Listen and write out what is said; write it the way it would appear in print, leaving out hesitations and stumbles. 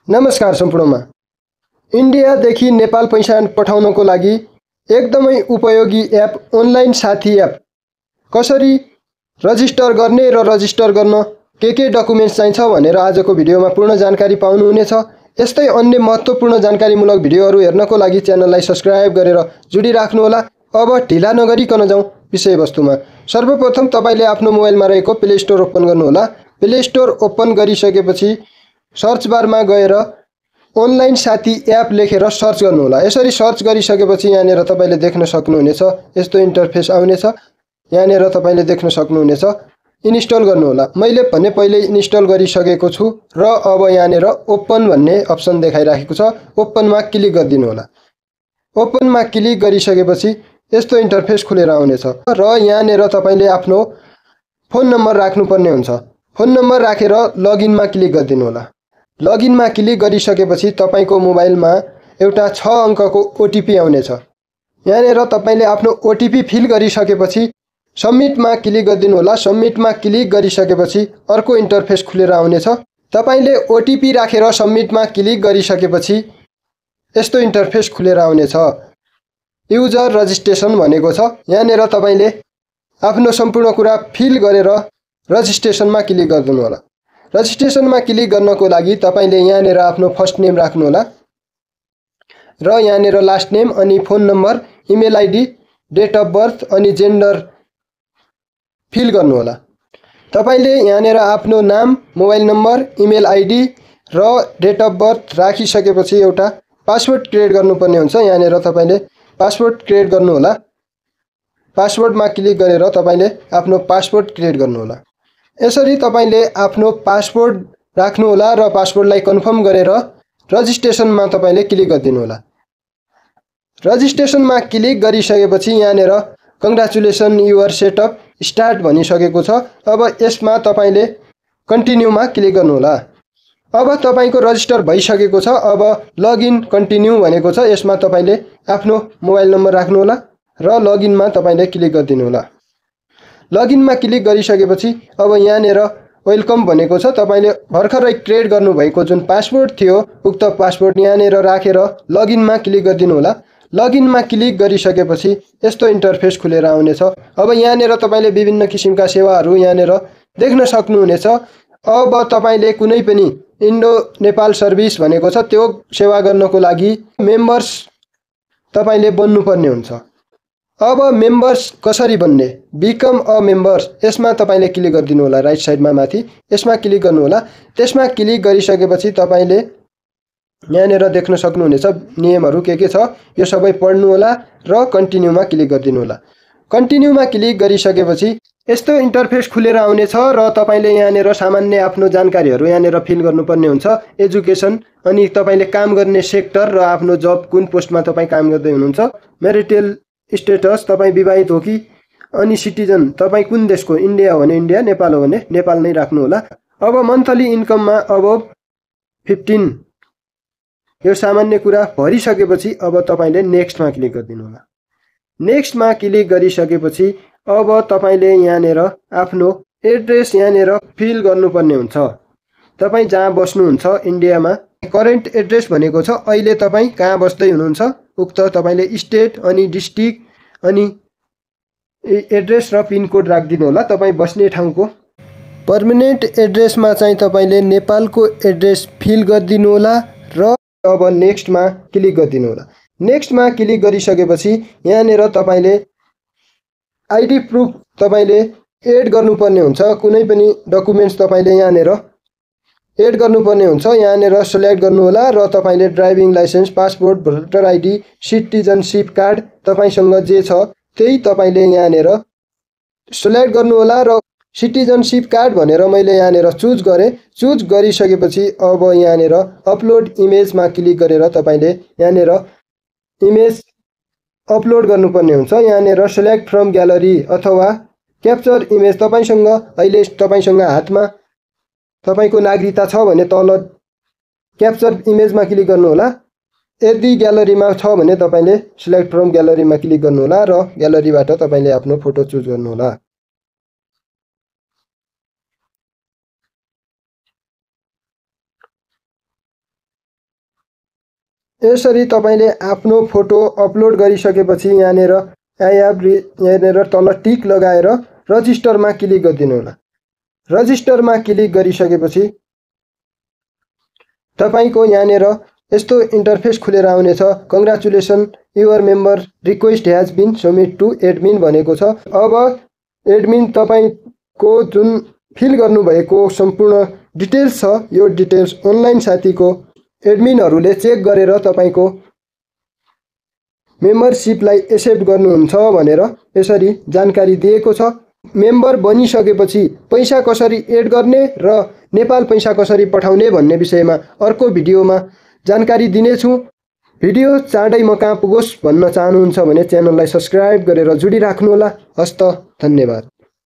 नमस्कार सम्पूर्णमा। इन्डियादेखि नेपाल पैसा पठाउनको लागि एकदमै उपयोगी एप अनलाइन साथी एप। कसरी रजिस्टर गर्ने र रजिस्टर गर्न के डकुमेन्ट्स चाहिन्छ भनेर आजको भिडियोमा पूर्ण जानकारी पाउनुहुनेछ। यस्तै अन्य महत्त्वपूर्ण जानकारीमूलक भिडियोहरू हेर्नको लागि च्यानललाई सब्स्क्राइब गरेर जोडिराख्नुहोला। अब ढिला नगरिकन जाउँ विषयवस्तुमा। सर्वप्रथम तपाईले आफ्नो मोबाइलमा रहेको प्ले स्टोर ओपन गर्नुहोला। प्ले स्टोर ओपन गरिसकेपछि सर्च बारमा गएर अनलाइन साथी एप लेखेर सर्च गर्नुहोला। यसरी सर्च गरिसकेपछि यहाँनिर तपाईले देख्न सक्नुहुनेछ यस्तो इन्टरफेस आउनेछ। यहाँनिर तपाईले देख्न सक्नुहुनेछ इन्स्टल गर्नुहोला। मैले भने पहिले इन्स्टल गरिसकेको छु र अब यहाँनिर ओपन भन्ने अप्सन देखाइराखेको छ। ओपनमा क्लिक गरिदिनु होला। ओपनमा क्लिक गरिसकेपछि यस्तो इन्टरफेस खुलेर आउनेछ र यहाँनिर तपाईले आफ्नो फोन नम्बर राख्नुपर्ने हुन्छ। फोन नम्बर राखेर लगइनमा क्लिक गरिदिनु होला। लगइनमा क्लिक गरिसकेपछि तपाईको मोबाइलमा एउटा 6 अङ्कको ओटिपी आउनेछ। यहाँनिर तपाईले आफ्नो ओटिपी फिल गरिसकेपछि सबमिटमा क्लिक गरिदिनु होला। सबमिटमा क्लिक गरिसकेपछि अर्को इन्टरफेस खुलेर आउनेछ। तपाईले ओटिपी राखेर सबमिटमा क्लिक गरिसकेपछि यस्तो इन्टरफेस खुलेर आउनेछ। युजर रजिस्ट्रेसन भनेको छ। यहाँनिर तपाईले आफ्नो सम्पूर्ण कुरा फिल गरेर रजिस्ट्रेसनमा क्लिक गरिदिनु होला। रजिस्ट्रेसनमा क्लिक गर्नको लागि तपाईले यहाँनिर आफ्नो फर्स्ट नेम राख्नु होला र यहाँनिर लास्ट नेम अनि phone number, email ID, date of birth अनि जेन्डर फिल गर्नु होला। तपाईले यहाँनिर आफ्नो नाम, मोबाइल नम्बर, इमेल आइडी र डेट अफ बर्थ राखिसकेपछि एउटा पासवर्ड क्रिएट गर्नुपर्ने हुन्छ। यहाँनिर तपाईले पासवर्ड क्रिएट गर्नु होला। पासवर्डमा क्लिक गरेर तपाईले आफ्नो पासवर्ड क्रिएट गर्नु होला। यसरी तपाईले आफ्नो पासवर्ड राख्नु होला र पासवर्डलाई कन्फर्म गरेर रजिस्ट्रेसनमा तपाईले क्लिक गरिदिनु होला। रजिस्ट्रेसनमा क्लिक गरिसकेपछि यहाँनिर कङ्ग्रेचुलेसन युअर सेटअप स्टार्ट भनिसकेको छ। अब यसमा तपाईले कन्टिन्यूमा क्लिक गर्नु होला। अब तपाईको रजिस्टर भइसकेको छ। अब लगइन कन्टिन्यू भनेको छ। यसमा तपाईले आफ्नो मोबाइल नम्बर राख्नु होला र लगइनमा तपाईले क्लिक गरिदिनु होला। लगइनमा क्लिक गरिसकेपछि अब यहाँनिर वेलकम भनेको छ। तपाईले भर्खरै क्रिएट गर्नुभएको जुन पासवर्ड थियो उक्त पासवर्ड यहाँनिर राखेर लगइनमा क्लिक गरिदिनु होला। लगइनमा क्लिक गरिसकेपछि यस्तो इन्टरफेस खुलेर आउनेछ। अब यहाँनिर तपाईले विभिन्न किसिमका सेवाहरू यहाँनिर देख्न सक्नुहुनेछ। अब तपाईले कुनै पनि इन्डो नेपाल सर्भिस भनेको छ त्यो सेवा गर्नको लागि मेम्बर्स तपाईले बन्नुपर्ने हुन्छ। अब मेम्बर्स कसरी बन्ने? बिकम अ मेम्बर्स यसमा तपाईले क्लिक गरिदिनु होला। राइट साइडमा माथि यसमा क्लिक गर्नु होला। त्यसमा क्लिक गरिसकेपछि तपाईले यहाँनिर देख्न सक्नुहुनेछ नियमहरू के छ यो सबै पढ्नु होला र कन्टिन्यूमा क्लिक गरिदिनु होला। कन्टिन्यूमा क्लिक गरिसकेपछि यस्तो इन्टरफेस खुलेर आउनेछ र तपाईले यहाँनिर सामान्य आफ्नो जानकारीहरू यहाँनिर फिल गर्नुपर्ने हुन्छ। एजुकेसन अनि तपाईले काम गर्ने सेक्टर र आफ्नो जब कुन पोस्टमा तपाई काम गर्दै हुनुहुन्छ, म्यारिटल स्टेटस तपाई विवाहित हो कि, अनि सिटिजन तपाई कुन देशको, इन्डिया हो भने इन्डिया, नेपाल हो भने नेपाल नै राख्नु होला। अब मन्थली इन्कममा अब 15 यो सामान्य कुरा भरिसकेपछि अब तपाईले नेक्स्टमा क्लिक गरिदिनु होला। नेक्स्टमा क्लिक गरिसकेपछि अब तपाईले यहाँनिर आफ्नो एड्रेस यहाँनिर फिल गर्नुपर्ने हुन्छ। तपाई जहाँ बस्नुहुन्छ इन्डियामा करेन्ट एड्रेस भनेको छ अहिले तपाई कहाँ बस्दै हुनुहुन्छ उक्त तपाईले स्टेट अनि डिस्ट्रिक्ट अनि एड्रेस र पिन कोड राखिदिनु होला। तपाई बस्ने ठाउँको पर्मनेन्ट एड्रेसमा चाहिँ तपाईले नेपालको एड्रेस फिल गरिदिनु होला र अब नेक्स्टमा क्लिक गरिदिनु होला। नेक्स्टमा क्लिक गरिसकेपछि यहाँनिर तपाईले आइडी प्रुफ तपाईले एड गर्नुपर्ने हुन्छ। कुनै पनि डकुमेन्ट्स तपाईले यहाँनिर एड गर्नुपर्ने हुन्छ। यहाँनिर सिलेक्ट गर्नु होला र तपाईले driving licence, passport, voter ID, citizenship card तपाईसँग जे छ त्यही तपाईले यहाँनिर सिलेक्ट गर्नु होला र सिटिजनशिप कार्ड भनेर मैले यहाँनिर चुज गरेँ। चुज गरिसकेपछि अब यहाँनिर अपलोड इमेजमा क्लिक गरेर तपाईले यहाँनिर इमेज अपलोड गर्नुपर्ने हुन्छ। यहाँनिर सिलेक्ट फ्रम ग्यालरी अथवा क्याप्चर इमेज तपाईसँग अहिले तपाईसँग हातमा तपाईको नागरिकता छ भने तल क्याप्चर इमेजमा क्लिक गर्नु होला। यदि ग्यालरीमा छ भने तपाईले सिलेक्ट फ्रम ग्यालरीमा क्लिक गर्नु होला र ग्यालरीबाट तपाईले आफ्नो फोटो चुज गर्नु होला। यसरी तपाईले आफ्नो फोटो अपलोड गरिसकेपछि यहाँनिर यहाँनिर तल टिक लगाएर रजिस्टरमा क्लिक गरिदिनु होला। रजिस्टरमा क्लिक गरिसकेपछि तपाईको यहाँनिर यस्तो इन्टरफेस खुलेर आउनेछ। Congratulation your member request has been submit to admin भनेको छ। अब एडमिन तपाईको जुन फिल गर्नुभएको सम्पूर्ण डिटेल्स छ यो डिटेल्स अनलाइन साथीको एडमिनहरूले चेक गरेर तपाईको मेम्बरसिपलाई एक्सेप्ट गर्नुहुन्छ भनेर यसरी जानकारी दिएको छ। मेम्बर बनिसकेपछि पैसा कसरी एड गर्ने र नेपाल पैसा कसरी पठाउने भन्ने विषयमा अर्को भिडियोमा जानकारी दिनेछु। भिडियो चाँडै म कहाँ पुगोस् भन्न चाहनुहुन्छ भने च्यानललाई सब्स्क्राइब गरेर जोडिराख्नुहोला। हस्त धन्यवाद।